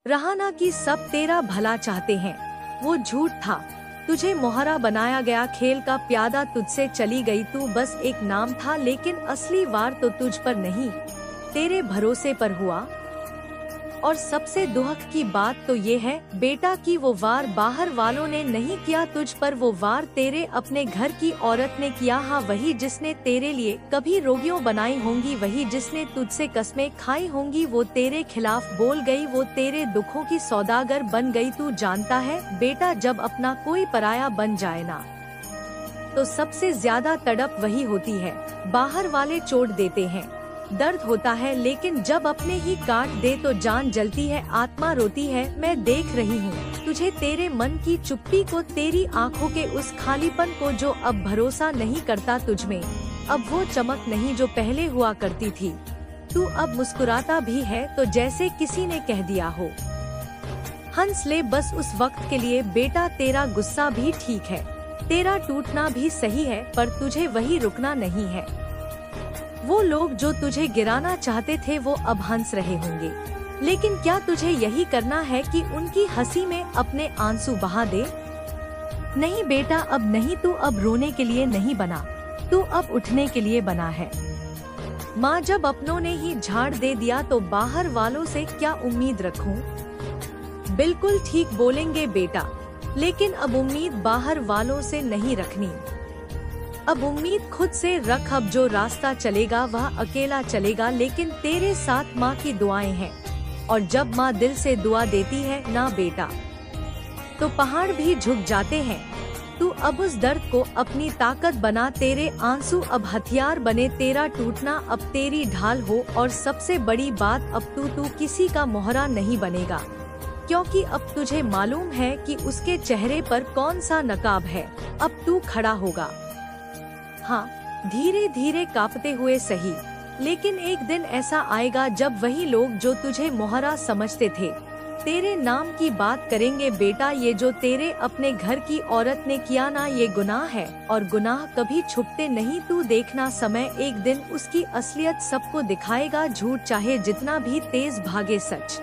रहा ना कि सब तेरा भला चाहते हैं। वो झूठ था। तुझे मोहरा बनाया गया खेल का प्यादा तुझसे चली गई, तू बस एक नाम था, लेकिन असली वार तो तुझ पर नहीं तेरे भरोसे पर हुआ। और सबसे दुख की बात तो ये है बेटा कि वो वार बाहर वालों ने नहीं किया तुझ पर, वो वार तेरे अपने घर की औरत ने किया। हाँ, वही जिसने तेरे लिए कभी रोगियों बनाई होंगी, वही जिसने तुझसे कस्में खाई होंगी, वो तेरे खिलाफ बोल गई, वो तेरे दुखों की सौदागर बन गई। तू जानता है बेटा, जब अपना कोई पराया बन जाए ना तो सबसे ज्यादा तड़प वही होती है। बाहर वाले चोट देते हैं, दर्द होता है, लेकिन जब अपने ही काट दे तो जान जलती है, आत्मा रोती है। मैं देख रही हूँ तुझे, तेरे मन की चुप्पी को, तेरी आँखों के उस खालीपन को जो अब भरोसा नहीं करता तुझ में। अब वो चमक नहीं जो पहले हुआ करती थी। तू अब मुस्कुराता भी है तो जैसे किसी ने कह दिया हो, हंस ले बस उस वक्त के लिए। बेटा तेरा गुस्सा भी ठीक है, तेरा टूटना भी सही है, पर तुझे वही रुकना नहीं है। वो लोग जो तुझे गिराना चाहते थे वो अब हंस रहे होंगे, लेकिन क्या तुझे यही करना है कि उनकी हंसी में अपने आंसू बहा दे? नहीं बेटा, अब नहीं। तू अब रोने के लिए नहीं बना, तू अब उठने के लिए बना है। माँ जब अपनों ने ही झाड़ दे दिया तो बाहर वालों से क्या उम्मीद रखूं? बिल्कुल ठीक बोलेंगे बेटा, लेकिन अब उम्मीद बाहर वालों से नहीं रखनी। अब उम्मीद खुद से रख। अब जो रास्ता चलेगा वह अकेला चलेगा, लेकिन तेरे साथ माँ की दुआएं हैं। और जब माँ दिल से दुआ देती है ना बेटा, तो पहाड़ भी झुक जाते हैं। तू अब उस दर्द को अपनी ताकत बना, तेरे आंसू अब हथियार बने, तेरा टूटना अब तेरी ढाल हो। और सबसे बड़ी बात, अब तू किसी का मोहरा नहीं बनेगा, क्योंकि अब तुझे मालूम है कि उसके चेहरे पर कौन सा नकाब है। अब तू खड़ा होगा, हाँ, धीरे धीरे कांपते हुए सही, लेकिन एक दिन ऐसा आएगा जब वही लोग जो तुझे मोहरा समझते थे तेरे नाम की बात करेंगे। बेटा, ये जो तेरे अपने घर की औरत ने किया ना, ये गुनाह है, और गुनाह कभी छुपते नहीं। तू देखना, समय एक दिन उसकी असलियत सबको दिखाएगा। झूठ चाहे जितना भी तेज भागे, सच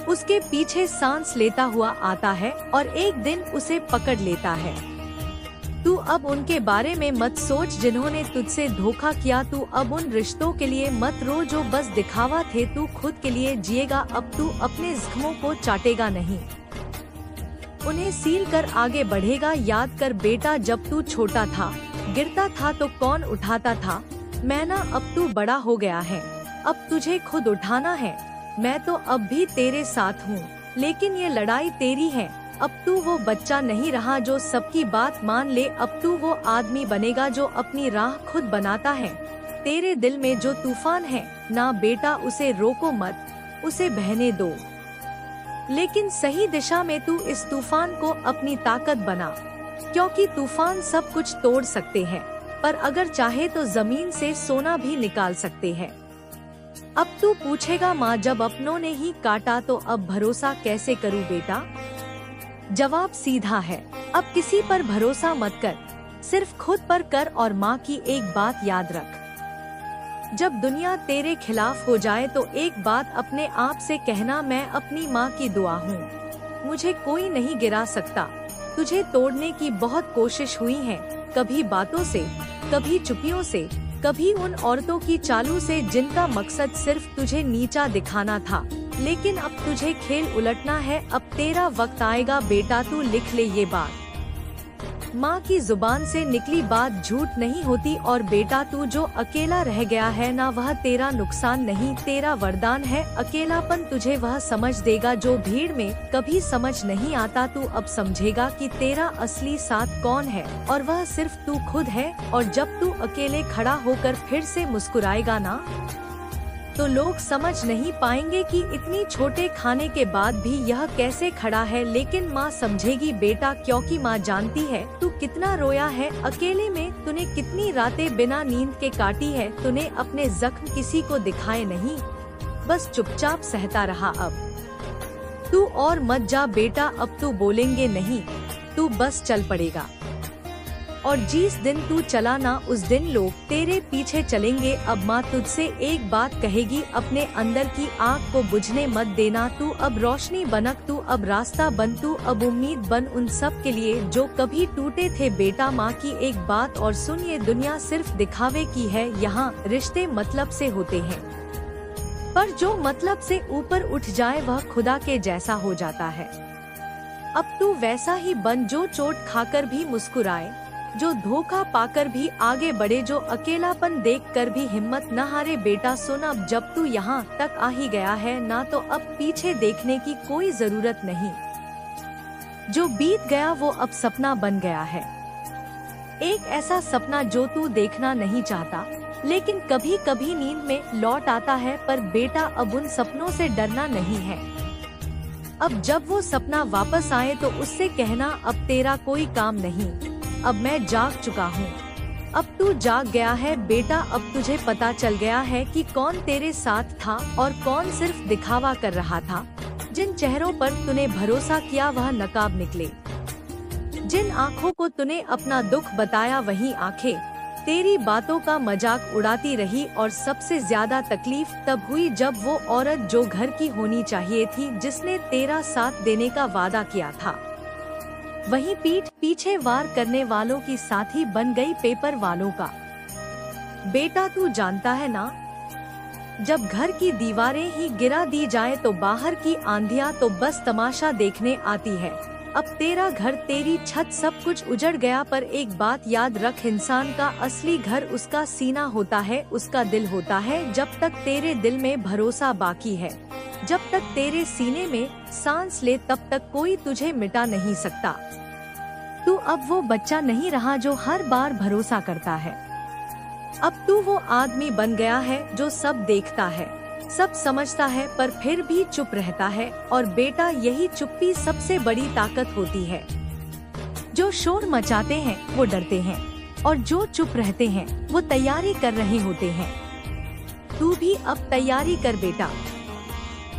उसके पीछे सांस लेता हुआ आता है और एक दिन उसे पकड़ लेता है। तू अब उनके बारे में मत सोच जिन्होंने तुझसे धोखा किया। तू अब उन रिश्तों के लिए मत रो जो बस दिखावा थे। तू खुद के लिए जिएगा। अब तू अपने जख्मों को चाटेगा नहीं, उन्हें सील कर आगे बढ़ेगा। याद कर बेटा, जब तू छोटा था, गिरता था तो कौन उठाता था? मैं ना। अब तू बड़ा हो गया है, अब तुझे खुद उठाना है। मैं तो अब भी तेरे साथ हूँ, लेकिन ये लड़ाई तेरी है। अब तू वो बच्चा नहीं रहा जो सबकी बात मान ले। अब तू वो आदमी बनेगा जो अपनी राह खुद बनाता है। तेरे दिल में जो तूफान है ना बेटा, उसे रोको मत, उसे बहने दो, लेकिन सही दिशा में। तू इस तूफान को अपनी ताकत बना, क्योंकि तूफान सब कुछ तोड़ सकते हैं, पर अगर चाहे तो जमीन से सोना भी निकाल सकते हैं। अब तू पूछेगा, माँ जब अपनों ने ही काटा तो अब भरोसा कैसे करूँ बेटा? जवाब सीधा है, अब किसी पर भरोसा मत कर, सिर्फ खुद पर कर। और माँ की एक बात याद रख, जब दुनिया तेरे खिलाफ हो जाए तो एक बात अपने आप से कहना, मैं अपनी माँ की दुआ हूँ, मुझे कोई नहीं गिरा सकता। तुझे तोड़ने की बहुत कोशिश हुई है, कभी बातों से, कभी चुपियों से, कभी उन औरतों की चालों से जिनका मकसद सिर्फ तुझे नीचा दिखाना था। लेकिन अब तुझे खेल उलटना है। अब तेरा वक्त आएगा बेटा, तू लिख ले ये बात। माँ की जुबान से निकली बात झूठ नहीं होती। और बेटा, तू जो अकेला रह गया है ना, वह तेरा नुकसान नहीं, तेरा वरदान है। अकेलापन तुझे वह समझ देगा जो भीड़ में कभी समझ नहीं आता। तू अब समझेगा कि तेरा असली साथ कौन है, और वह सिर्फ तू खुद है। और जब तू अकेले खड़ा होकर फिर से मुस्कुराएगा ना, तो लोग समझ नहीं पाएंगे कि इतनी छोटे खाने के बाद भी यह कैसे खड़ा है। लेकिन माँ समझेगी बेटा, क्योंकि माँ जानती है तू कितना रोया है अकेले में, तूने कितनी रातें बिना नींद के काटी है। तूने अपने जख्म किसी को दिखाए नहीं, बस चुपचाप सहता रहा। अब तू और मत जा बेटा, अब तू बोलेंगे नहीं, तू बस चल पड़ेगा। और जिस दिन तू चला ना उस दिन लोग तेरे पीछे चलेंगे। अब माँ तुझसे एक बात कहेगी, अपने अंदर की आग को बुझने मत देना। तू अब रोशनी बनक, तू अब रास्ता बन, तू अब उम्मीद बन उन सब के लिए जो कभी टूटे थे। बेटा माँ की एक बात और सुन, ये दुनिया सिर्फ दिखावे की है। यहाँ रिश्ते मतलब से होते हैं, पर जो मतलब से ऊपर उठ जाए वह खुदा के जैसा हो जाता है। अब तू वैसा ही बन जो चोट खाकर भी मुस्कुराए, जो धोखा पाकर भी आगे बढ़े, जो अकेलापन देखकर भी हिम्मत न हारे। बेटा सुन, अब जब तू यहाँ तक आ ही गया है ना, तो अब पीछे देखने की कोई जरूरत नहीं। जो बीत गया वो अब सपना बन गया है, एक ऐसा सपना जो तू देखना नहीं चाहता, लेकिन कभी कभी नींद में लौट आता है। पर बेटा अब उन सपनों से डरना नहीं है। अब जब वो सपना वापस आए तो उससे कहना, अब तेरा कोई काम नहीं, अब मैं जाग चुका हूँ। अब तू जाग गया है बेटा, अब तुझे पता चल गया है कि कौन तेरे साथ था और कौन सिर्फ दिखावा कर रहा था। जिन चेहरों पर तूने भरोसा किया वह नकाब निकले, जिन आँखों को तूने अपना दुख बताया वही आँखें तेरी बातों का मजाक उड़ाती रही। और सबसे ज्यादा तकलीफ तब हुई जब वो औरत जो घर की होनी चाहिए थी, जिसने तेरा साथ देने का वादा किया था, वही पीठ पीछे वार करने वालों की साथी बन गई, पेपर वालों का। बेटा तू जानता है ना, जब घर की दीवारें ही गिरा दी जाए तो बाहर की आंधियां तो बस तमाशा देखने आती है। अब तेरा घर, तेरी छत, सब कुछ उजड़ गया, पर एक बात याद रख, इंसान का असली घर उसका सीना होता है, उसका दिल होता है। जब तक तेरे दिल में भरोसा बाकी है, जब तक तेरे सीने में सांस ले, तब तक कोई तुझे मिटा नहीं सकता। तू अब वो बच्चा नहीं रहा जो हर बार भरोसा करता है। अब तू वो आदमी बन गया है जो सब देखता है, सब समझता है, पर फिर भी चुप रहता है। और बेटा यही चुप्पी सबसे बड़ी ताकत होती है। जो शोर मचाते हैं वो डरते हैं, और जो चुप रहते हैं वो तैयारी कर रहे होते हैं। तू भी अब तैयारी कर बेटा,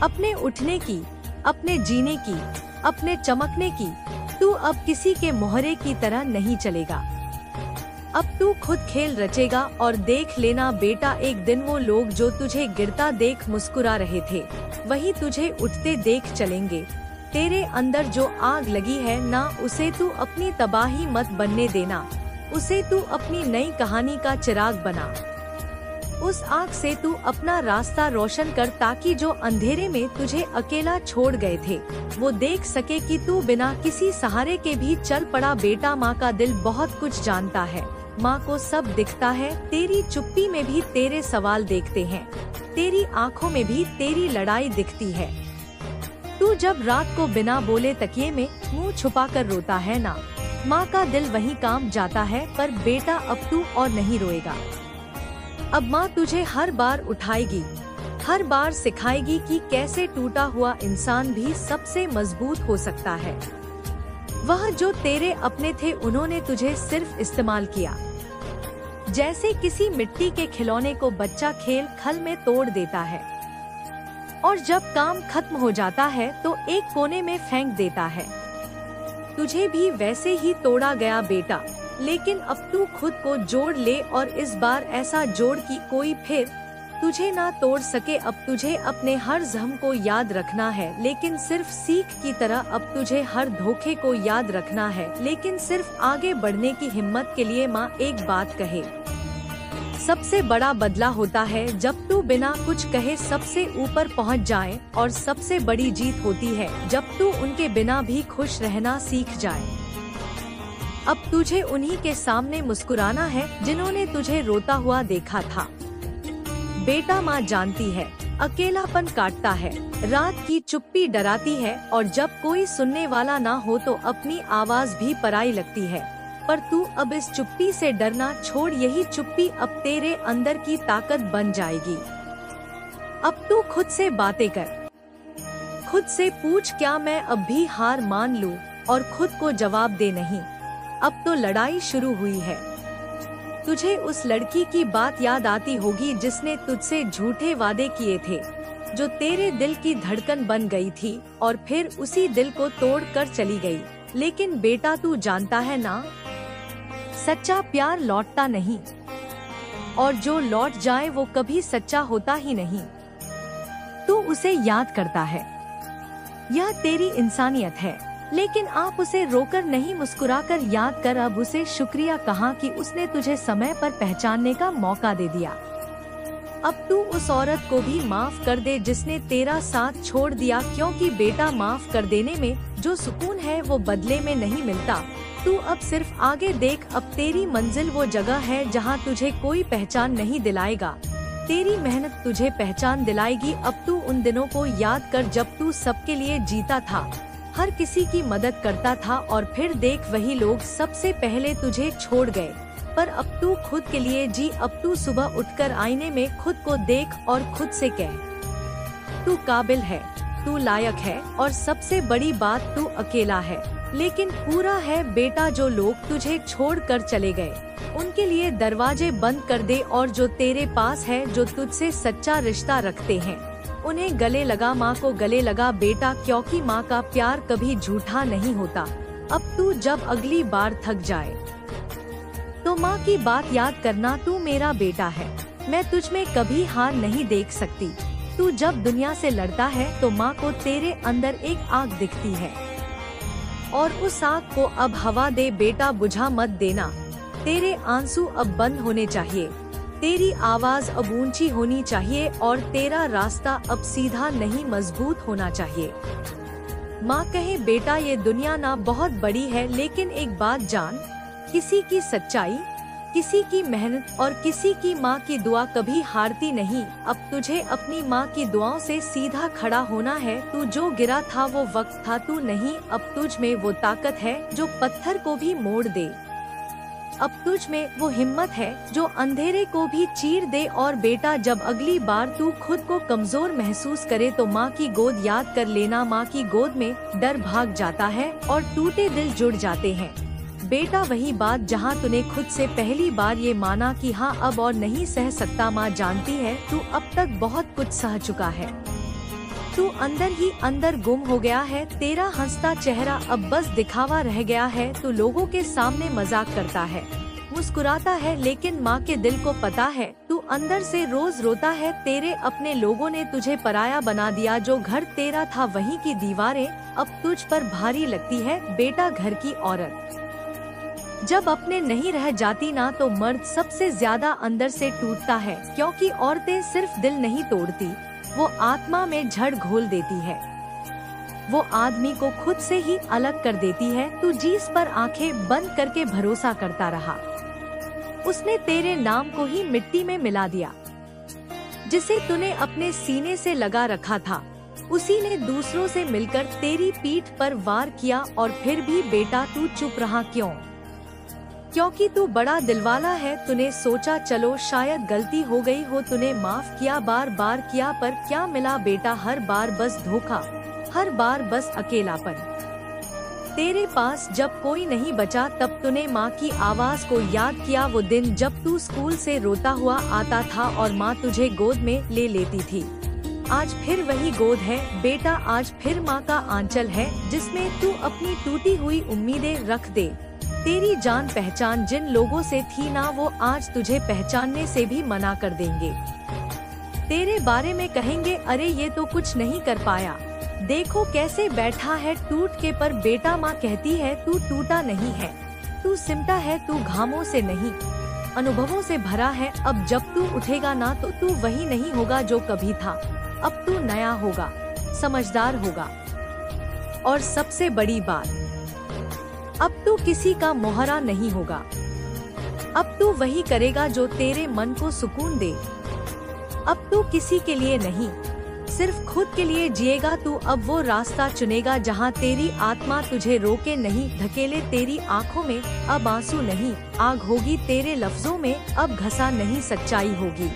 अपने उठने की, अपने जीने की, अपने चमकने की। तू अब किसी के मोहरे की तरह नहीं चलेगा, अब तू खुद खेल रचेगा। और देख लेना बेटा, एक दिन वो लोग जो तुझे गिरता देख मुस्कुरा रहे थे, वही तुझे उठते देख चलेंगे। तेरे अंदर जो आग लगी है ना, उसे तू अपनी तबाही मत बनने देना, उसे तू अपनी नई कहानी का चिराग बना। उस आग से तू अपना रास्ता रोशन कर, ताकि जो अंधेरे में तुझे अकेला छोड़ गए थे वो देख सके कि तू बिना किसी सहारे के भी चल पड़ा। बेटा माँ का दिल बहुत कुछ जानता है, माँ को सब दिखता है। तेरी चुप्पी में भी तेरे सवाल देखते हैं, तेरी आँखों में भी तेरी लड़ाई दिखती है। तू जब रात को बिना बोले तकिए में मुँह छुपा कर रोता है ना, माँ का दिल वहीं काम जाता है। पर बेटा अब तू और नहीं रोएगा, अब माँ तुझे हर बार उठाएगी, हर बार सिखाएगी कि कैसे टूटा हुआ इंसान भी सबसे मजबूत हो सकता है। वह जो तेरे अपने थे उन्होंने तुझे सिर्फ इस्तेमाल किया, जैसे किसी मिट्टी के खिलौने को बच्चा खेल खल में तोड़ देता है, और जब काम खत्म हो जाता है तो एक कोने में फेंक देता है। तुझे भी वैसे ही तोड़ा गया बेटा, लेकिन अब तू खुद को जोड़ ले, और इस बार ऐसा जोड़ कि कोई फिर तुझे ना तोड़ सके। अब तुझे अपने हर जख्म को याद रखना है, लेकिन सिर्फ सीख की तरह। अब तुझे हर धोखे को याद रखना है, लेकिन सिर्फ आगे बढ़ने की हिम्मत के लिए। माँ एक बात कहे, सबसे बड़ा बदला होता है जब तू बिना कुछ कहे सबसे ऊपर पहुँच जाए, और सबसे बड़ी जीत होती है जब तू उनके बिना भी खुश रहना सीख जाए। अब तुझे उन्हीं के सामने मुस्कुराना है जिन्होंने तुझे रोता हुआ देखा था। बेटा माँ जानती है, अकेलापन काटता है, रात की चुप्पी डराती है, और जब कोई सुनने वाला ना हो तो अपनी आवाज भी पराई लगती है। पर तू अब इस चुप्पी से डरना छोड़, यही चुप्पी अब तेरे अंदर की ताकत बन जाएगी। अब तू खुद से बातें कर, खुद से पूछ, क्या मैं अब भी हार मान लूं? और खुद को जवाब दे, नहीं, अब तो लड़ाई शुरू हुई है। तुझे उस लड़की की बात याद आती होगी जिसने तुझसे झूठे वादे किए थे, जो तेरे दिल की धड़कन बन गई थी और फिर उसी दिल को तोड़ कर चली गई। लेकिन बेटा तू जानता है ना, सच्चा प्यार लौटता नहीं, और जो लौट जाए वो कभी सच्चा होता ही नहीं। तू उसे याद करता है, यह तेरी इंसानियत है, लेकिन आप उसे रोकर नहीं, मुस्कुराकर याद कर। अब उसे शुक्रिया कहा कि उसने तुझे समय पर पहचानने का मौका दे दिया। अब तू उस औरत को भी माफ कर दे जिसने तेरा साथ छोड़ दिया, क्योंकि बेटा माफ कर देने में जो सुकून है वो बदले में नहीं मिलता। तू अब सिर्फ आगे देख, अब तेरी मंजिल वो जगह है जहाँ तुझे कोई पहचान नहीं दिलाएगा, तेरी मेहनत तुझे पहचान दिलाएगी। अब तू उन दिनों को याद कर जब तू सबके लिए जीता था, हर किसी की मदद करता था, और फिर देख वही लोग सबसे पहले तुझे छोड़ गए। पर अब तू खुद के लिए जी। अब तू सुबह उठकर आईने में खुद को देख और खुद से कह, तू काबिल है, तू लायक है, और सबसे बड़ी बात तू अकेला है लेकिन पूरा है। बेटा, जो लोग तुझे छोड़ कर चले गए उनके लिए दरवाजे बंद कर दे, और जो तेरे पास है, जो तुझसे सच्चा रिश्ता रखते हैं, उन्हें गले लगा। माँ को गले लगा बेटा, क्योंकि माँ का प्यार कभी झूठा नहीं होता। अब तू जब अगली बार थक जाए तो माँ की बात याद करना, तू मेरा बेटा है, मैं तुझ में कभी हार नहीं देख सकती। तू जब दुनिया से लड़ता है तो माँ को तेरे अंदर एक आग दिखती है, और उस आग को अब हवा दे बेटा, बुझा मत देना। तेरे आंसू अब बंद होने चाहिए, तेरी आवाज अब ऊंची होनी चाहिए, और तेरा रास्ता अब सीधा नहीं मजबूत होना चाहिए। माँ कहे बेटा, ये दुनिया ना बहुत बड़ी है, लेकिन एक बात जान, किसी की सच्चाई, किसी की मेहनत और किसी की माँ की दुआ कभी हारती नहीं। अब तुझे अपनी माँ की दुआओं से सीधा खड़ा होना है। तू जो गिरा था वो वक्त था, तू नहीं। अब तुझ में वो ताकत है जो पत्थर को भी मोड़ दे। अब तुझ में वो हिम्मत है जो अंधेरे को भी चीर दे। और बेटा, जब अगली बार तू खुद को कमजोर महसूस करे तो माँ की गोद याद कर लेना। माँ की गोद में डर भाग जाता है और टूटे दिल जुड़ जाते हैं। बेटा, वही बात जहाँ तूने खुद से पहली बार ये माना कि हाँ अब और नहीं सह सकता। माँ जानती है तू अब तक बहुत कुछ सह चुका है, तू अंदर ही अंदर गुम हो गया है। तेरा हंसता चेहरा अब बस दिखावा रह गया है। तू लोगों के सामने मजाक करता है, मुस्कुराता है, लेकिन माँ के दिल को पता है तू अंदर से रोज रोता है। तेरे अपने लोगों ने तुझे पराया बना दिया। जो घर तेरा था वहीं की दीवारें अब तुझ पर भारी लगती है। बेटा, घर की औरत जब अपने नहीं रह जाती ना तो मर्द सबसे ज्यादा अंदर से टूटता है, क्योंकि औरतें सिर्फ दिल नहीं तोड़ती, वो आत्मा में जड़ घोल देती है। वो आदमी को खुद से ही अलग कर देती है। तू जिस पर आंखें बंद करके भरोसा करता रहा, उसने तेरे नाम को ही मिट्टी में मिला दिया। जिसे तूने अपने सीने से लगा रखा था, उसी ने दूसरों से मिलकर तेरी पीठ पर वार किया। और फिर भी बेटा तू चुप रहा क्यों? क्योंकि तू बड़ा दिलवाला है। तूने सोचा चलो शायद गलती हो गई हो, तूने माफ किया, बार बार किया, पर क्या मिला बेटा? हर बार बस धोखा, हर बार बस अकेलापन। तेरे पास जब कोई नहीं बचा तब तूने माँ की आवाज को याद किया। वो दिन जब तू स्कूल से रोता हुआ आता था और माँ तुझे गोद में ले लेती थी। आज फिर वही गोद है बेटा, आज फिर माँ का आंचल है जिसमें तू अपनी टूटी हुई उम्मीदें रख दे। तेरी जान पहचान जिन लोगों से थी ना, वो आज तुझे पहचानने से भी मना कर देंगे। तेरे बारे में कहेंगे अरे ये तो कुछ नहीं कर पाया, देखो कैसे बैठा है टूट के। पर बेटा माँ कहती है तू टूटा नहीं है, तू सिमटा है, तू घामों से नहीं अनुभवों से भरा है। अब जब तू उठेगा ना तो तू वही नहीं होगा जो कभी था। अब तू नया होगा, समझदार होगा, और सबसे बड़ी बात, अब तू किसी का मोहरा नहीं होगा। अब तू वही करेगा जो तेरे मन को सुकून दे। अब तू किसी के लिए नहीं, सिर्फ खुद के लिए जिएगा। तू अब वो रास्ता चुनेगा जहाँ तेरी आत्मा तुझे रोके नहीं धकेले। तेरी आँखों में अब आंसू नहीं आग होगी, तेरे लफ्जों में अब घसा नहीं सच्चाई होगी,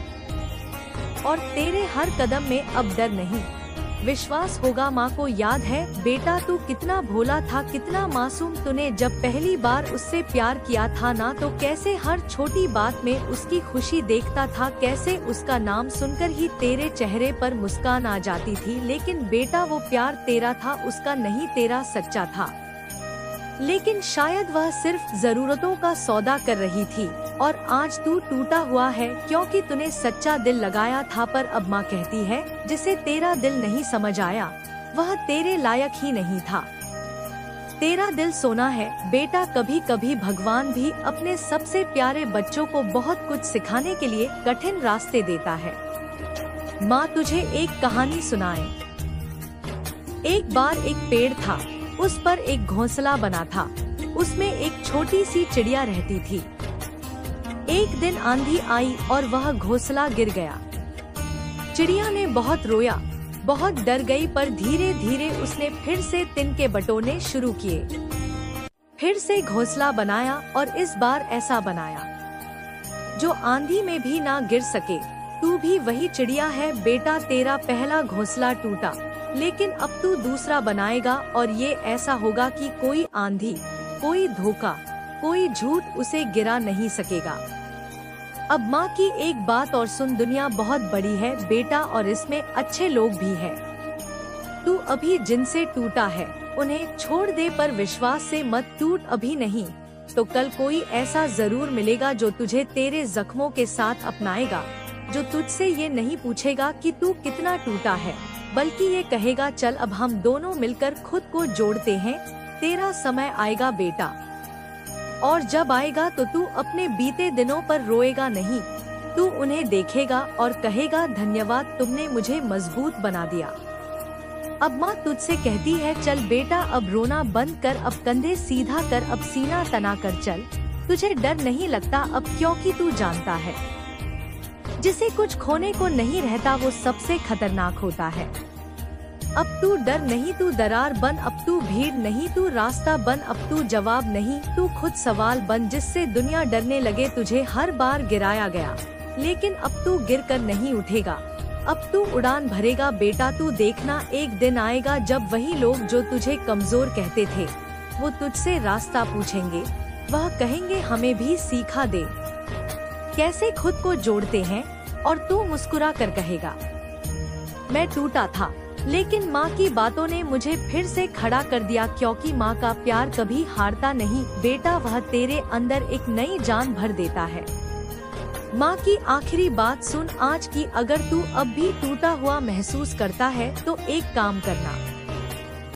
और तेरे हर कदम में अब डर नहीं विश्वास होगा। माँ को याद है बेटा तू कितना भोला था, कितना मासूम। तूने जब पहली बार उससे प्यार किया था ना तो कैसे हर छोटी बात में उसकी खुशी देखता था, कैसे उसका नाम सुनकर ही तेरे चेहरे पर मुस्कान आ जाती थी। लेकिन बेटा वो प्यार तेरा था, उसका नहीं, तेरा सच्चा था। लेकिन शायद वह सिर्फ जरूरतों का सौदा कर रही थी और आज तू टूटा हुआ है क्योंकि तूने सच्चा दिल लगाया था। पर अब माँ कहती है जिसे तेरा दिल नहीं समझ आया वह तेरे लायक ही नहीं था। तेरा दिल सोना है बेटा। कभी कभी भगवान भी अपने सबसे प्यारे बच्चों को बहुत कुछ सिखाने के लिए कठिन रास्ते देता है। माँ तुझे एक कहानी सुनाए। एक बार एक पेड़ था, उस पर एक घोंसला बना था। उसमें एक छोटी सी चिड़िया रहती थी। एक दिन आंधी आई और वह घोंसला गिर गया। चिड़िया ने बहुत रोया, बहुत डर गई, पर धीरे धीरे उसने फिर से तिनके बटोरने शुरू किए। फिर से घोंसला बनाया और इस बार ऐसा बनाया जो आंधी में भी ना गिर सके। तू भी वही चिड़िया है बेटा। तेरा पहला घोंसला टूटा, लेकिन अब तू दूसरा बनाएगा और ये ऐसा होगा कि कोई आंधी, कोई धोखा, कोई झूठ उसे गिरा नहीं सकेगा। अब माँ की एक बात और सुन, दुनिया बहुत बड़ी है बेटा और इसमें अच्छे लोग भी हैं। तू अभी जिनसे टूटा है उन्हें छोड़ दे, पर विश्वास से मत टूट। अभी नहीं तो कल कोई ऐसा जरूर मिलेगा जो तुझे तेरे जख्मों के साथ अपनाएगा, जो तुझसे ये नहीं पूछेगा कि तू कितना टूटा है, बल्कि ये कहेगा चल अब हम दोनों मिलकर खुद को जोड़ते हैं। तेरा समय आएगा बेटा, और जब आएगा तो तू अपने बीते दिनों पर रोएगा नहीं। तू उन्हें देखेगा और कहेगा धन्यवाद, तुमने मुझे मजबूत बना दिया। अब माँ तुझसे कहती है चल बेटा अब रोना बंद कर, अब कंधे सीधा कर, अब सीना तना कर चल। तुझे डर नहीं लगता अब, क्योंकि तू जानता है जिसे कुछ खोने को नहीं रहता वो सबसे खतरनाक होता है। अब तू डर नहीं, तू दरार बन। अब तू भीड़ नहीं, तू रास्ता बन। अब तू जवाब नहीं, तू खुद सवाल बन, जिससे दुनिया डरने लगे। तुझे हर बार गिराया गया, लेकिन अब तू गिरकर नहीं उठेगा। अब तू उड़ान भरेगा बेटा। तू देखना एक दिन आएगा जब वही लोग जो तुझे कमजोर कहते थे वो तुझसे रास्ता पूछेंगे। वह कहेंगे हमें भी सिखा दे कैसे खुद को जोड़ते हैं, और तू मुस्कुरा कर कहेगा मैं टूटा था, लेकिन माँ की बातों ने मुझे फिर से खड़ा कर दिया। क्योंकि माँ का प्यार कभी हारता नहीं बेटा, वह तेरे अंदर एक नई जान भर देता है। माँ की आखिरी बात सुन आज की, अगर तू अब भी टूटा हुआ महसूस करता है तो एक काम करना,